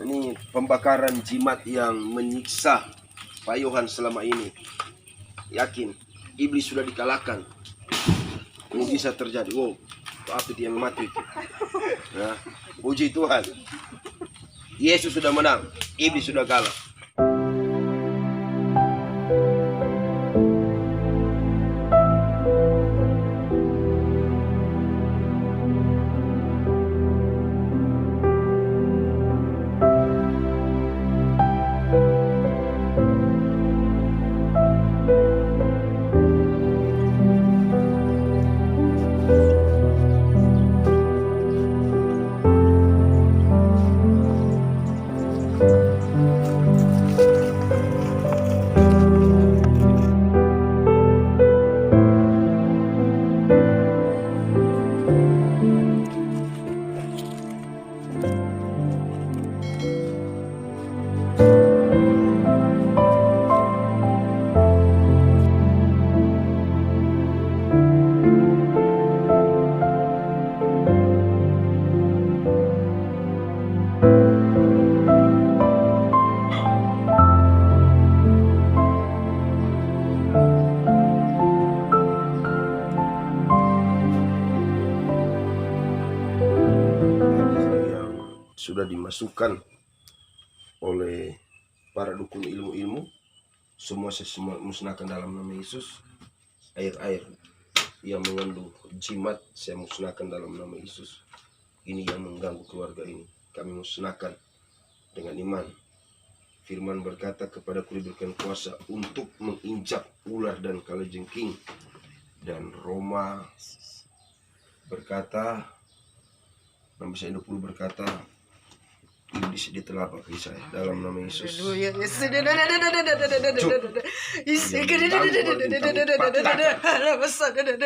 Ini pembakaran jimat yang menyiksa Pak Yohan selama ini. Yakin iblis sudah dikalahkan. Ini bisa terjadi. Wow, apa itu yang mati itu? Nah, puji Tuhan. Yesus sudah menang, iblis sudah kalah. Sudah dimasukkan oleh para dukun ilmu-ilmu, semua saya musnahkan dalam nama Yesus. Air-air yang mengandung jimat saya musnahkan dalam nama Yesus. Ini yang mengganggu keluarga ini, kami musnahkan dengan iman. Firman berkata, kepadaku diberikan kuasa untuk menginjak ular dan kalajengking. Dan Roma berkata, 16:20 berkata, iblis ditelapak saya dalam nama Yesus.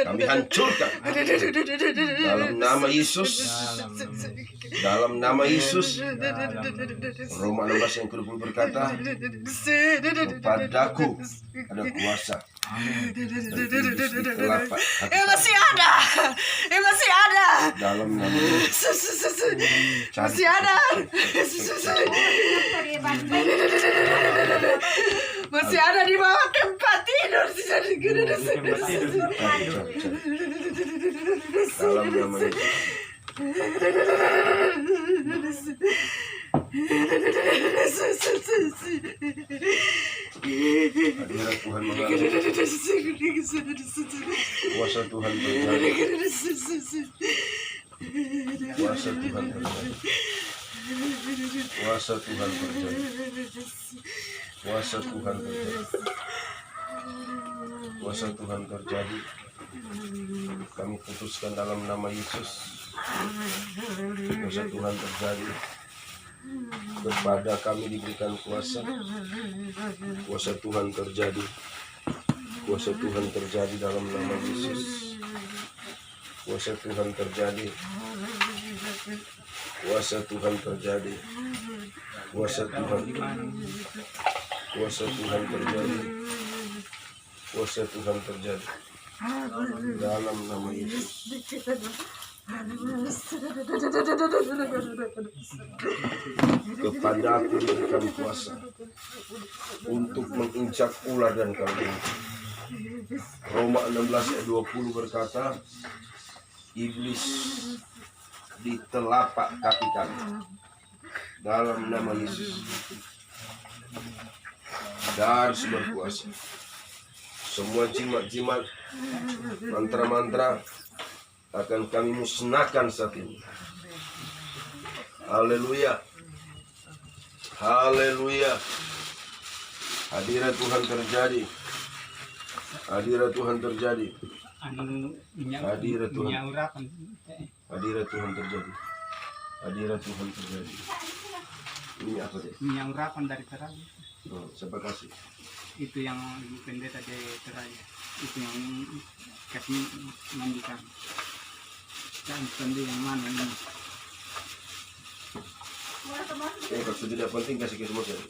Kami hancurkan dalam nama Yesus. Dalam nama Yesus. Roma 16:20 berkata, kepadaku ada kuasa. Masih ada. Dalam nama Yesus. Masih ada. Masih ada di bawah tempat tidur. Dalam nama Yesus. Hadirat Tuhan mengalir. Kuasa Tuhan terjadi. Kuasa Tuhan terjadi. Kuasa Tuhan terjadi. Kuasa Tuhan terjadi. Kuasa Tuhan terjadi. Kami putuskan dalam nama Yesus. Kuasa Tuhan terjadi. Kepada kami diberikan kuasa. Kuasa Tuhan terjadi. Kuasa Tuhan terjadi dalam nama Yesus. Kuasa Tuhan terjadi. Kuasa Tuhan terjadi. Kuasa Tuhan. Kuasa Tuhan terjadi. Kuasa Tuhan terjadi. Dalam nama Yesus. Kepada aku diberikan kuasa untuk menginjak ular dan kalajengking. Roma 16:20 berkata, iblis ditelapak kaki kami dalam nama Yesus. Dar berkuasa. Semua jimat-jimat, mantra-mantra akan kami musnahkan saat ini. Haleluya. Haleluya. Hadirat Tuhan terjadi. Hadirat Tuhan terjadi. Hadirat Tuhan. Hadirat Tuhan terjadi. Hadirat Tuhan terjadi. Ini apa deh? Minyak urapan dari Teraya. Oh, siapa kasih? Itu yang pendeta dari Teraya. Itu yang kasih mandikan. Dan sendiri yang mana ini? Kalau tidak penting kasih ke semua saja.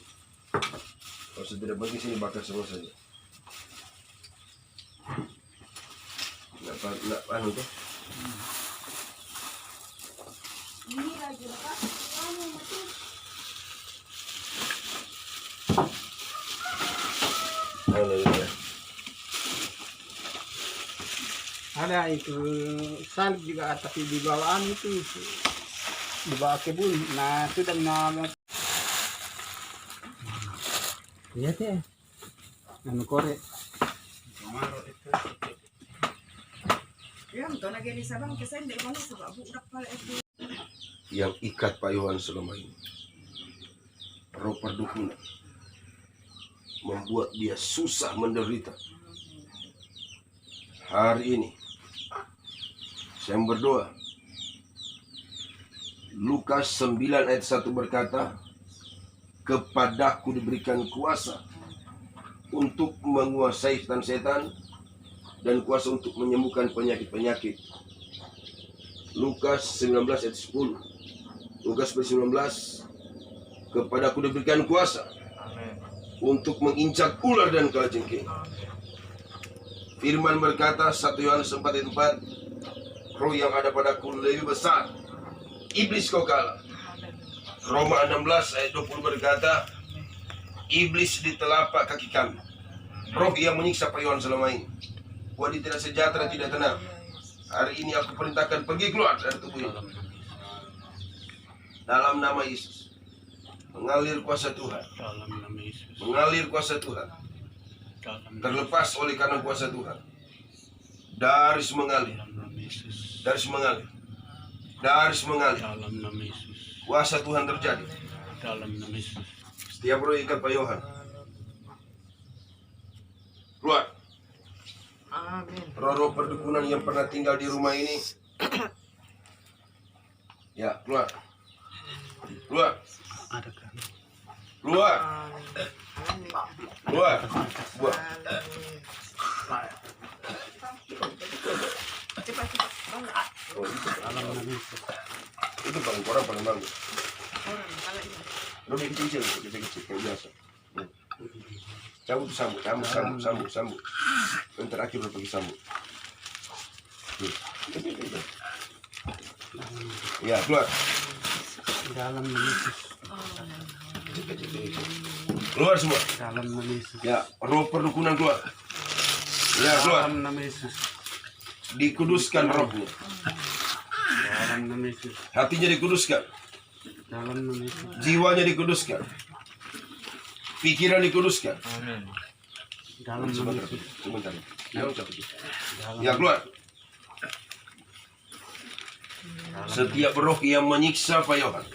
Kalau tidak penting sini bakar semua saja. Nak anu tuh. haleluya. Ada itu salib juga, tapi di bawaan itu di bawah kebun. Nah sudah lihat ya, anu korek. Yang to lagi di Sabang kesan dek kono suka budak pala itu. Yang ikat Pak Yohan selama ini, roh perdukunan, membuat dia susah menderita. Hari ini saya berdoa. Lukas 9 ayat 1 berkata, kepadaku diberikan kuasa untuk menguasai setan-setan dan kuasa untuk menyembuhkan penyakit-penyakit. Lukas 19 ayat 10. Lukas 19, kepadaku diberikan kuasa untuk menginjak ular dan kalajengking. Firman berkata 1 Yohanes 4 ayat 4, roh yang ada padaku lebih besar, iblis kau kalah. Roma 16 ayat 20 berkata, iblis di telapak kaki kami, roh yang menyiksa Pak Yohan selama ini, buat dia tidak sejahtera, tidak tenang. Hari ini aku perintahkan pergi keluar dari tubuh ini. Dalam nama Yesus, mengalir kuasa Tuhan, mengalir kuasa Tuhan, terlepas oleh karena kuasa Tuhan. Daris mengalir, daris mengalir, daris mengalir. Kuasa Tuhan terjadi. Setiap roh ikat Pak Yohan, keluar. Amin. Roh-roh perdukunan yang pernah tinggal di rumah ini, ya keluar, keluar, keluar, keluar, buat. Itu paling kurang paling bagus. Lebih kecil, kayak biasa. Cabut sambut, sambut. Yang terakhir udah pergi sambut. Ya, keluar. Dalam Yesus. Keluar semua. Dalam Yesus. Ya, roh perdukunan keluar. Ya, keluar. Dalam nama Yesus. Dikuduskan rohnya. Dalam nama Yesus. Hatinya dikuduskan. Dalam nama Yesus. Jiwanya dikuduskan. Pikiran dikuduskan. Dalam nama Yesus. Sebentar. Ya, keluar. Setiap roh yang menyiksa Pak Yohan,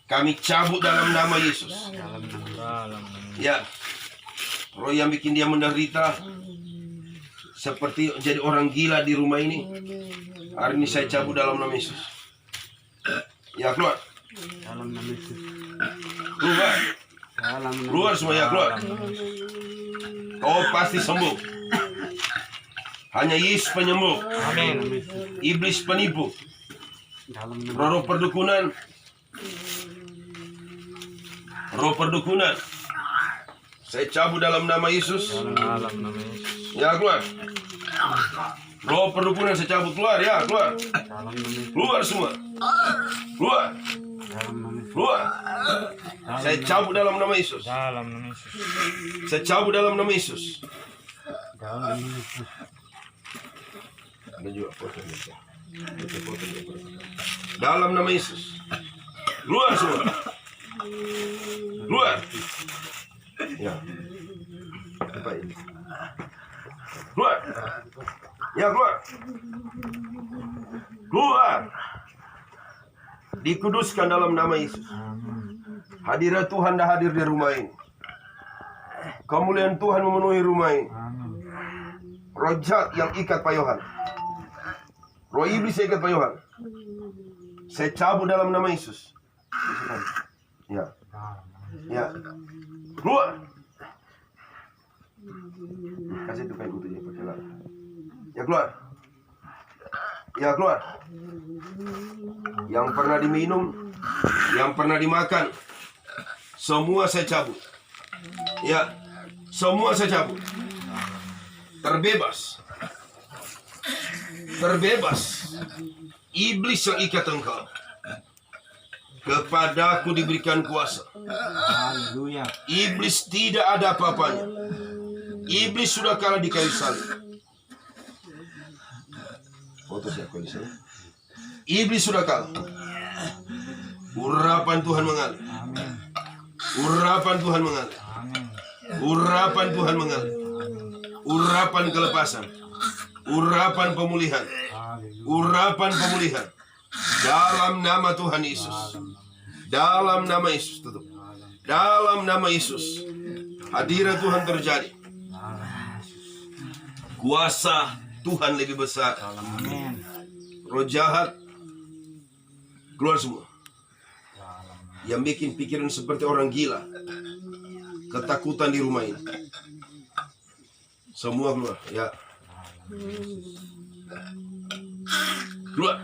kami cabut dalam nama Yesus. Ya, roh yang bikin dia menderita, seperti jadi orang gila di rumah ini, hari ini saya cabut dalam nama Yesus. Ya, keluar. Dalam nama Yesus. Keluar. Keluar semua, ya, keluar. Kau pasti sembuh. Hanya Yesus penyembuh. Amin. Iblis penipu. Dalam nama Roh perdukunan. Roh perdukunan. Saya cabut dalam nama Yesus. Ya, keluar. Roh perdukunan saya cabut, keluar, ya, keluar. Keluar semua. Keluar. Keluar. Saya cabut dalam nama Yesus. Saya cabut dalam nama Yesus. Ada juga fotonya. Dalam nama Yesus. Keluar semua. Keluar. Ya. Apa ini? Keluar. Ya, keluar. Keluar. Dikuduskan dalam nama Yesus. Hadirat Tuhan dah hadir di rumah ini. Kemuliaan Tuhan memenuhi rumah ini. Roh jahat yang ikat Pak Yohan, roh iblis yang ikat Pak Yohan, saya cabut dalam nama Yesus. Ya. Ya. Keluar. Kasih itu kayak kutunya pakai lari. Ya, keluar. Ya, keluar. Yang pernah diminum, yang pernah dimakan, semua saya cabut. Ya, semua saya cabut. Terbebas. Terbebas. Iblis yang ikat engkau. Kepadaku diberikan kuasa Haleluya. Iblis tidak ada apa-apanya. Iblis sudah kalah di kayu salib. Foto siapa di sana? Iblis sudah kalah. Urapan Tuhan mengalir. Amin. Urapan Tuhan mengalir. Amin. Urapan Tuhan mengalir. Urapan kelepasan. Urapan pemulihan. Haleluya. Urapan pemulihan. Dalam nama Tuhan Yesus. Dalam nama Yesus. Tutup. Dalam nama Yesus. Hadirat Tuhan terjadi. Kuasa Tuhan lebih besar. Amin. Roh jahat keluar semua. Yang bikin pikiran seperti orang gila. Ketakutan di rumah ini. Semua keluar. Ya. Keluar.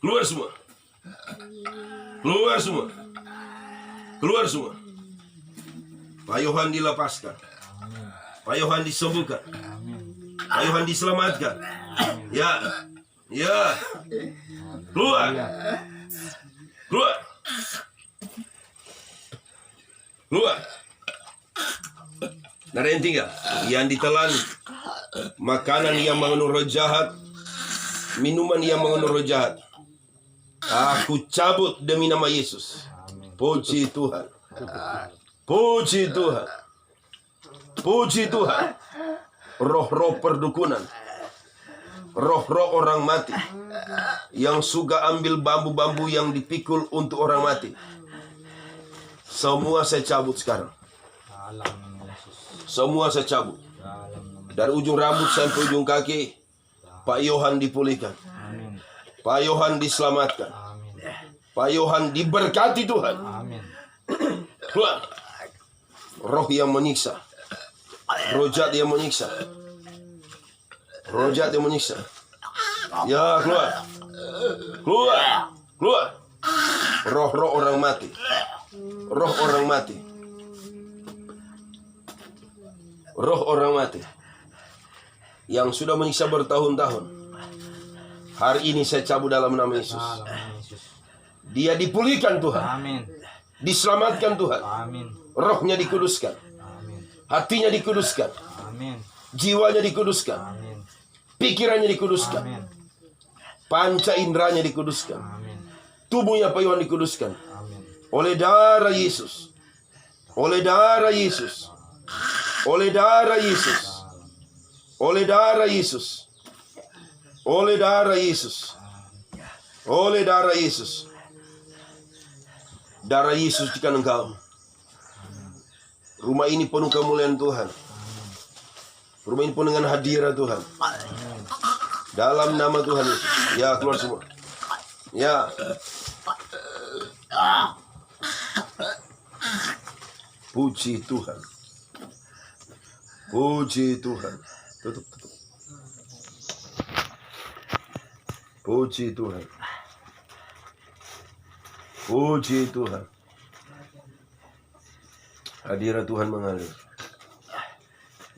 Keluar semua. Keluar semua. Keluar semua. Pak Yohan dilepaskan. Pak Yohan disembuhkan. Pak Yohan diselamatkan. Ya. Ya. Keluar. Keluar. Keluar. Nah, ada yang tinggal. Yang ditelan. Makanan yang mengandung roh jahat. Minuman yang mengandung roh jahat. Aku cabut demi nama Yesus. Puji Tuhan. Puji Tuhan. Puji Tuhan. Roh-roh perdukunan. Roh-roh orang mati. Yang suka ambil bambu-bambu yang dipikul untuk orang mati. Semua saya cabut sekarang. Semua saya cabut. Dari ujung rambut sampai ujung kaki. Pak Yohan dipulihkan. Pak Yohan diselamatkan. Pak Yohan diberkati Tuhan. Keluar. Roh yang menyiksa. Roh jahat yang menyiksa. Roh jahat yang menyiksa. Ya, keluar. Keluar. Keluar. Roh-roh orang mati. Roh orang mati. Roh orang mati. Yang sudah menyiksa bertahun-tahun. Hari ini saya cabut dalam nama Yesus. Dia dipulihkan Tuhan. Diselamatkan Tuhan. Rohnya dikuduskan. Hatinya dikuduskan. Jiwanya dikuduskan. Pikirannya dikuduskan. Panca inderanya dikuduskan. Tubuhnya Pak Yohan dikuduskan. Oleh darah Yesus. Oleh darah Yesus. Oleh darah Yesus. Oleh darah Yesus. Oleh darah Yesus. Oleh darah Yesus. Darah Yesus di kanan engkau. Rumah ini penuh kemuliaan Tuhan. Rumah ini penuh dengan hadirat Tuhan. Dalam nama Tuhan Yesus. Ya, keluar semua. Ya. Puji Tuhan. Puji Tuhan. Tutup. Puji Tuhan. Puji Tuhan. Hadirat Tuhan mengalir.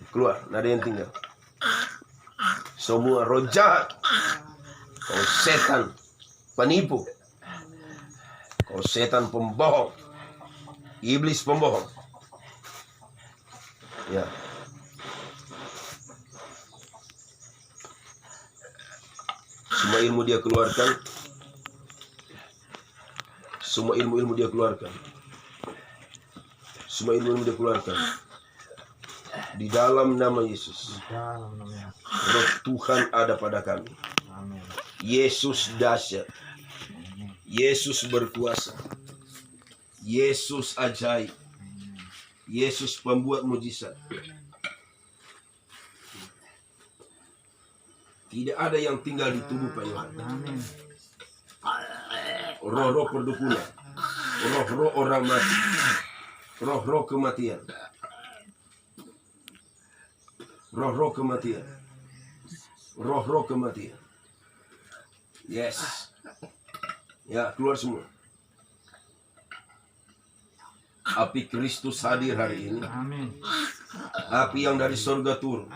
Keluar, nggak ada yang tinggal. Semua roh jahat. Kau setan penipu. Kau setan pembohong. Iblis pembohong. Ya. Semua ilmu dia keluarkan. Semua ilmu-ilmu dia keluarkan. Semua ilmu dia keluarkan. Di dalam nama Yesus. Roh Tuhan ada pada kami. Yesus dahsyat. Yesus berkuasa. Yesus ajaib. Yesus pembuat mujizat. Tidak ada yang tinggal di tubuh Pak Yohan. Roh-roh perdukunan. Roh-roh orang mati. Roh-roh kematian. Roh-roh kematian. Roh-roh kematian. Yes. Ya, keluar semua. Api Kristus hadir hari ini. Api yang dari surga turun.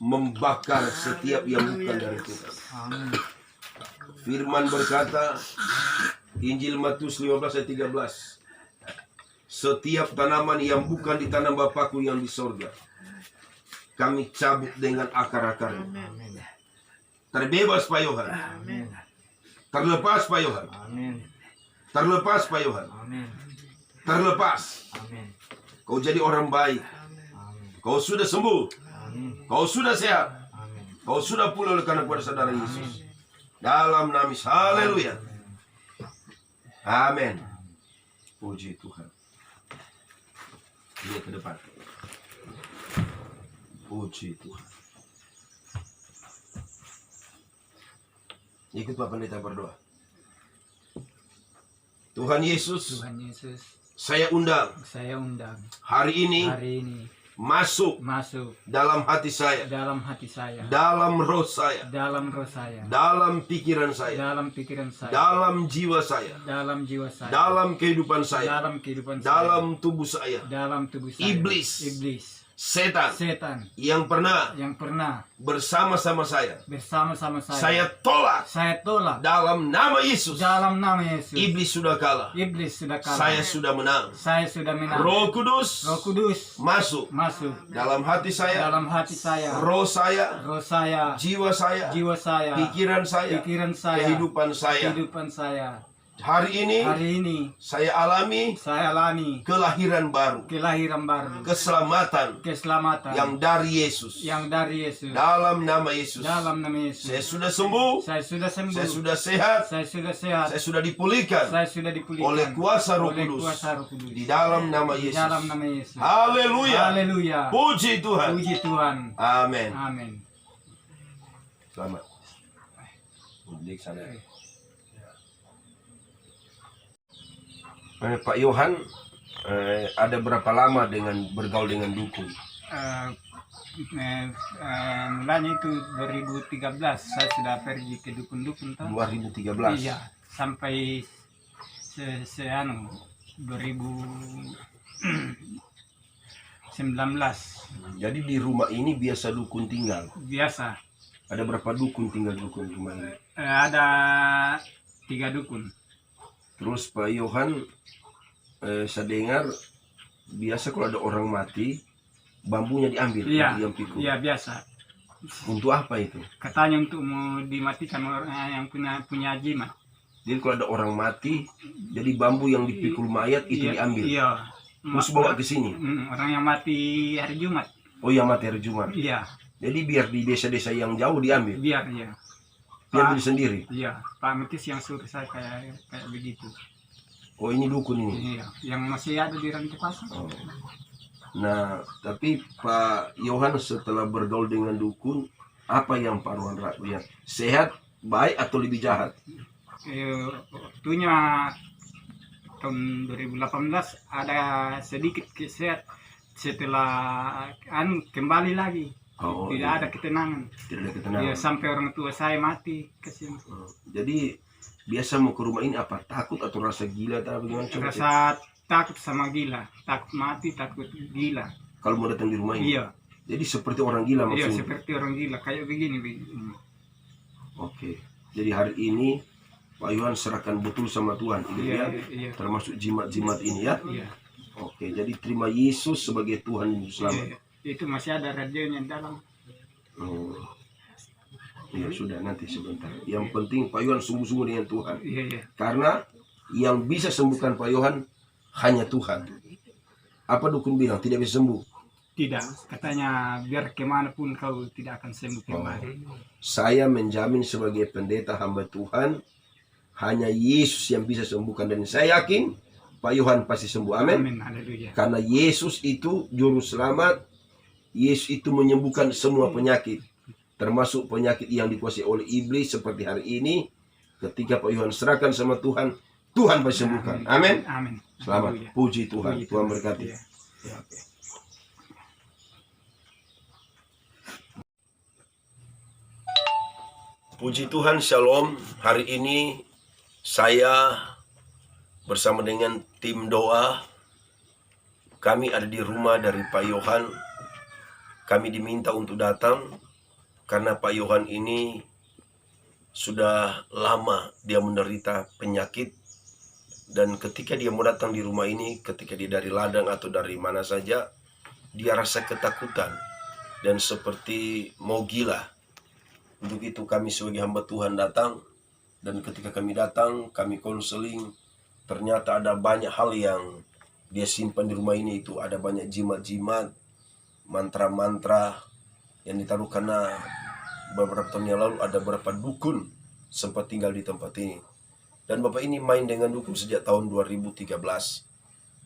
Membakar setiap yang bukan dari Tuhan. Firman berkata, Injil Matius 15 ayat 13. setiap tanaman yang bukan ditanam Bapakku yang di sorga, kami cabut dengan akar-akarnya. Amin. Terbebas Pak Yohan. Amin. Terlepas Pak Yohan. Amin. Terlepas Pak Yohan. Amin. Terlepas. Amin. Kau jadi orang baik. Amin. Kau sudah sembuh. Amin. Kau sudah sehat. Amin. Kau sudah pulih oleh karena kepada saudara Yesus. Dalam nama Yesus. Haleluya. Amin. Puji Tuhan. Lihat ke depan. Puji Tuhan. Ikut Pak Pendeta berdoa. Tuhan Yesus, Tuhan Yesus, saya undang saya undang hari ini hari ini masuk masuk dalam hati saya, dalam hati saya, dalam roh saya, dalam roh saya, dalam pikiran saya, dalam pikiran saya, dalam jiwa saya, dalam jiwa saya, dalam kehidupan saya, dalam kehidupan saya, dalam tubuh saya. dalam tubuh saya. Iblis, setan Setan yang pernah yang pernah bersama-sama saya bersama-sama saya tolak tolak dalam nama Yesus. dalam nama Yesus. Iblis sudah kalah. Iblis sudah kalah. Saya sudah menang. Saya sudah menang. Roh Kudus Roh Kudus masuk masuk dalam hati saya, dalam hati saya, roh saya, roh saya, jiwa saya, jiwa saya, pikiran saya, kehidupan saya. kehidupan saya. Hari ini Hari ini saya alami saya alami kelahiran baru, kelahiran baru, keselamatan keselamatan yang dari Yesus. yang dari Yesus. Dalam nama Yesus. Dalam nama Yesus. Saya sudah sembuh, Saya sudah sembuh. saya sudah sehat, Saya sudah sehat. saya sudah dipulihkan Saya sudah dipulihkan oleh kuasa Roh oleh Kudus. kuasa Roh Kudus. Di dalam nama Di Yesus. dalam nama Yesus. Haleluya. Haleluya. Puji Tuhan. Puji Tuhan. Amin. Amin. Selamat. Di sana. Pak Yohan, ada berapa lama dengan bergaul dengan dukun? Mulanya itu 2013 saya sudah pergi ke dukun-dukun tuh. 2013. Iya, sampai anu 2019 Jadi di rumah ini biasa dukun tinggal. biasa. Ada berapa dukun tinggal dukun di rumah ini? Ada 3 dukun. Terus Pak Yohan, saya dengar biasa kalau ada orang mati, bambunya diambil, Iya, yang pikul. iya biasa. Untuk apa itu? Katanya untuk mau dimatikan orang yang punya jimat. Jadi kalau ada orang mati, jadi bambu yang dipikul mayat itu Iya, diambil. Iya. Terus bawa ke sini. Orang yang mati hari Jumat. Oh, yang mati hari Jumat. Iya, Jadi biar di desa-desa yang jauh diambil. biar ya. Diambil sendiri. Iya, Pak Metis yang suruh saya kayak begitu. Oh, ini dukun ini. Iya, yang masih ada di rantai pasar. Oh. Nah, tapi Pak Yohan setelah bergaul dengan dukun, apa yang Pak Rohan lihat? Sehat, baik atau lebih jahat? Waktunya tahun 2018 ada sedikit kesehat, setelah kembali lagi. Oh, Tidak iya. ada ketenangan. Tidak ada ketenangan. Ya, sampai orang tua saya mati kesini. Jadi biasa mau ke rumah ini apa? Takut atau rasa gila atau bagaimana? Coba cek. Rasa takut sama gila, takut mati, takut gila. Kalau mau datang di rumah ini. Iya, Jadi seperti orang gila iya maksudnya. seperti orang gila kayak begini. Oke. Jadi hari ini Pak Yohan serahkan betul sama Tuhan ini Iya, ya. iya, Termasuk jimat-jimat ini ya. iya. Oke, jadi terima Yesus sebagai Tuhan dan Juru Selamat. Iya, itu masih ada radionya dalam. Oh. Ya sudah, nanti sebentar. Yang penting Pak Yohan sungguh-sungguh dengan Tuhan. Iya, iya. Karena yang bisa sembuhkan Pak Yohan hanya Tuhan. Apa dukun bilang? Tidak bisa sembuh. Tidak, katanya biar kemanapun kau tidak akan sembuh kembali. Saya menjamin sebagai pendeta hamba Tuhan, hanya Yesus yang bisa sembuhkan. Dan saya yakin Pak Yohan pasti sembuh. Amin. Amin, haleluya. Karena Yesus itu Juru Selamat. Yesus itu menyembuhkan semua penyakit. Termasuk penyakit yang dikuasai oleh iblis seperti hari ini. Ketika Pak Yohan serahkan sama Tuhan, Tuhan pasti sembuhkan. Amin. Amin. Selamat. Haleluya. Puji Tuhan. Puji Tuhan Tuhan. berkati. Iya. Ya, oke. Puji Tuhan, Shalom. Hari ini saya bersama dengan tim doa. Kami ada di rumah dari Pak Yohan. Kami diminta untuk datang karena Pak Yohan ini sudah lama dia menderita penyakit Dan ketika dia mau datang di rumah ini, ketika dia dari ladang atau dari mana saja, dia rasa ketakutan dan seperti mau gila. Untuk itu kami sebagai hamba Tuhan datang, dan ketika kami datang, kami konseling. Ternyata ada banyak hal yang dia simpan di rumah ini. Itu ada banyak jimat-jimat, mantra-mantra yang ditaruh, karena beberapa tahun yang lalu ada beberapa dukun sempat tinggal di tempat ini. Dan bapak ini main dengan dukun sejak tahun 2013.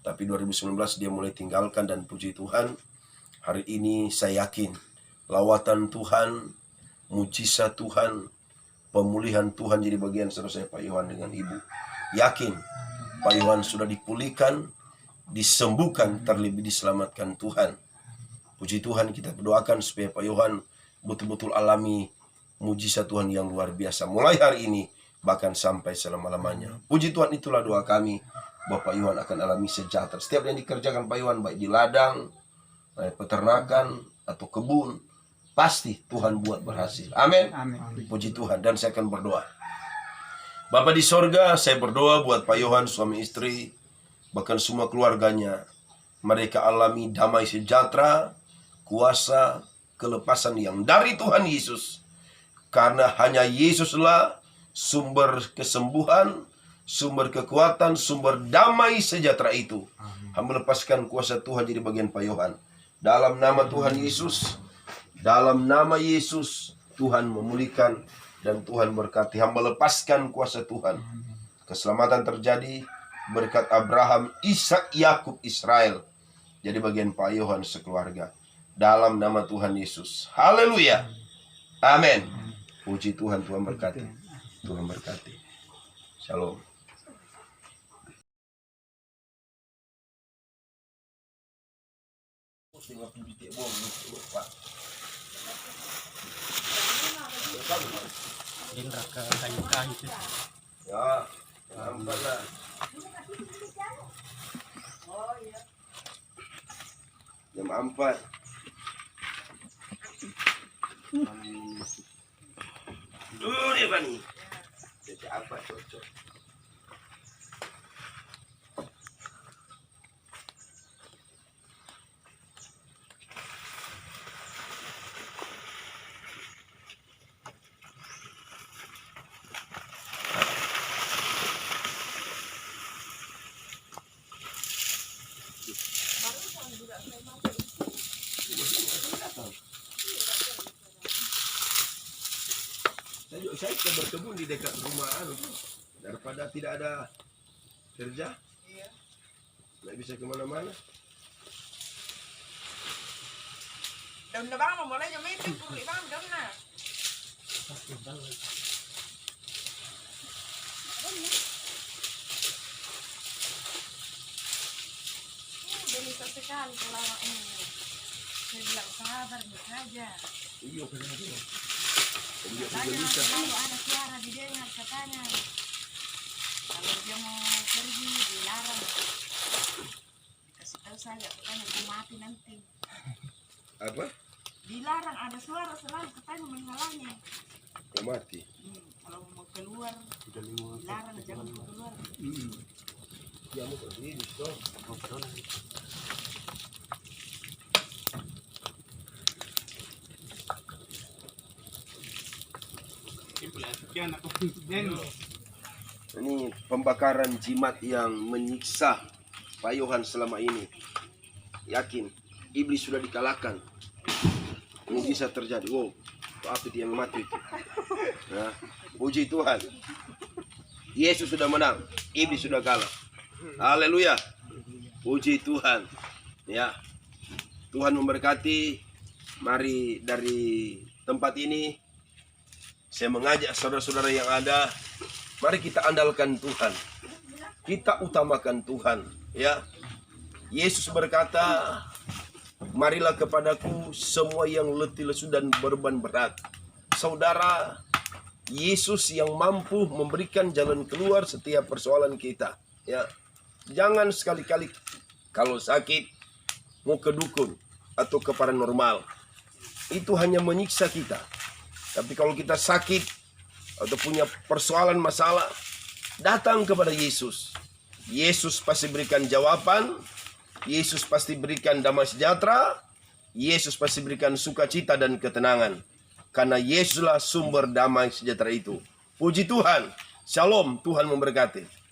Tapi 2019 dia mulai tinggalkan, dan puji Tuhan, hari ini saya yakin lawatan Tuhan, mujizat Tuhan, pemulihan Tuhan jadi bagian saudara saya Pak Yohan dengan Ibu. Yakin Pak Yohan sudah dipulihkan, disembuhkan, terlebih diselamatkan Tuhan. Puji Tuhan, kita berdoakan supaya Pak Yohan betul-betul alami mujizat Tuhan yang luar biasa mulai hari ini, bahkan sampai selama-lamanya. Puji Tuhan, itulah doa kami. Bapak Yohan akan alami sejahtera. Setiap yang dikerjakan Pak Yohan, baik di ladang, peternakan, atau kebun, pasti Tuhan buat berhasil. Amin. Amin. Puji Tuhan. Dan saya akan berdoa. Bapa di sorga, saya berdoa buat Pak Yohan, suami istri, bahkan semua keluarganya. Mereka alami damai sejahtera, kuasa, kelepasan yang dari Tuhan Yesus. Karena hanya Yesuslah sumber kesembuhan, sumber kekuatan, sumber damai sejahtera itu. Hamba lepaskan kuasa Tuhan jadi bagian Pak Yohan. Dalam nama Tuhan Yesus, dalam nama Yesus, Tuhan memulihkan dan Tuhan berkati. Hamba lepaskan kuasa Tuhan. Keselamatan terjadi berkat Abraham, Ishak, Yakub, Israel. Jadi bagian Pak Yohan sekeluarga. Dalam nama Tuhan Yesus. Haleluya. Amin. Puji Tuhan, Tuhan berkati. Tuhan berkati. Shalom. Indra ke kayu-kayu itu. Ya, lambat lah. Jam 4. Dia Bani. Jadi apa cocok? Saya ke berkebun di dekat rumah daripada tidak ada kerja. Nggak bisa kemana-mana. Đừng là băng mà một lấy cho mấy tiếng bị băng đấm nè. Delicado sekali kalau orang ini. Saya bilang sabar saja. Iya, kenapa? Katanya selalu ada suara didengar katanya. Kalau dia mau pergi dilarang. Kasih tahu saya katanya dia mati nanti. Apa? Dilarang, ada suara selalu katanya menghalangi. Mau mati. Kalau mau keluar dilarang jangan keluar. Ya mau pergi toh. Ini pembakaran jimat yang menyiksa Pak Yohan selama ini. Yakin iblis sudah dikalahkan. Ini bisa terjadi. Wow, apa itu yang mati itu? Nah, puji Tuhan. Yesus sudah menang, iblis sudah kalah. Haleluya. Puji Tuhan. Ya. Tuhan memberkati. Mari dari tempat ini saya mengajak saudara-saudara yang ada, mari kita andalkan Tuhan. Kita utamakan Tuhan, ya. Yesus berkata, "Marilah kepadaku semua yang letih lesu dan beban berat." Saudara, Yesus yang mampu memberikan jalan keluar setiap persoalan kita, ya. Jangan sekali-kali kalau sakit mau ke dukun atau ke paranormal. Itu hanya menyiksa kita. Tapi kalau kita sakit atau punya persoalan masalah, datang kepada Yesus. Yesus pasti berikan jawaban, Yesus pasti berikan damai sejahtera, Yesus pasti berikan sukacita dan ketenangan. Karena Yesuslah sumber damai sejahtera itu. Puji Tuhan. Shalom, Tuhan memberkati.